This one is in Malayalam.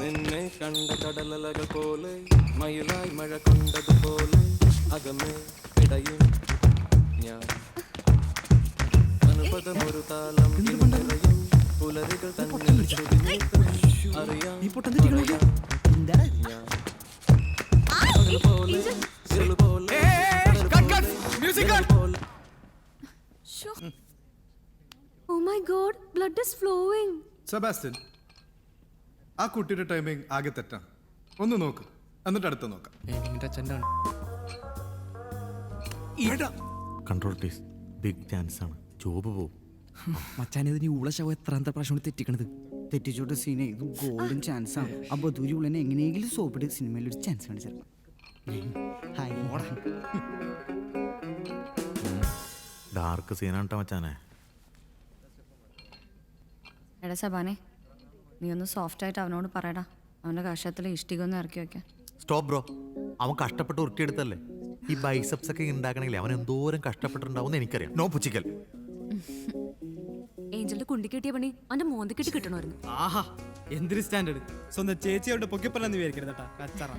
നിന്നെ കണ്ട കടലലകൾ പോലെ മയിലായി മഴ കൊണ്ടതുപോലെ അകമേ പിടയും ഞാൻ അനുപദമൊരു താളം നിറയും പുലരികൾ തന്നിൽ അറിയാം ഞാൻ പകൽ പോലെ ഇരുൾ പോലെ കടൽ പോലെ Oh my god, blood is flowing. Sebastian, ആ കുട്ടിയുടെ ടൈമിംഗ് ആകെ തെറ്റാണ്. ഒന്ന് നോക്ക്, എന്നിട്ട് അടുത്ത് നോക്കാം. Control please. ബിഗ് ചാൻസ് ആണ്, ജോബ് പോവും. മച്ചാനെ നീ ഉള്ള ശവം എത്രാമത്തെ പ്രാവശ്യമാണ് തെറ്റിക്കണത്? തെറ്റിച്ചോട്ട് സീനെ ഇത് ഗോൾഡൻ ചാൻസ് ആണ്. ആ ബദൂരി ഉള്ളനെ എങ്ങനെയെങ്കിലും സോപ്പിട്ട് സിനിമയിൽ ഒരു ചാൻസ് വേണ്ടി ചേർക്കാം. ഡാർക്ക് സീനാണ് കേട്ടോ മച്ചാനെ. എടാ സബാനെ, നീ ഒന്ന് സോഫ്റ്റ് ആയിട്ട് അവനോട് പറയടാ, അവന്റെ കഷത്തിൽ ഇഷ്ടിക ഒന്ന് ഇറക്കി വെക്കാൻ. സ്റ്റോപ്പ് ബ്രോ, അവൻ കഷ്ടപ്പെട്ട് ഉരുട്ടിയെടുത്തല്ലേ. ഈ ബൈസെപ്സ് ഒക്കെ ഉണ്ടാക്കണമെങ്കിൽ അവൻ എന്തോരം കഷ്ടപ്പെട്ടിട്ടുണ്ടാവും എനിക്കറിയാം. നോ പുച്ചിക്കൽ. ഏഞ്ചലിന്റെ കുണ്ടി കിട്ടിയ പണി അവന്റെ മോന്തി കിട്ടി കിട്ടണമായിരുന്നു. ആഹാ, എന്തൊരു സ്റ്റാൻഡേർഡ്. സ്വന്തം ചേച്ചിയോട് പൊക്കിപ്പറന്ന് വിചാരിക്കരുതട്ടാ കച്ചറ.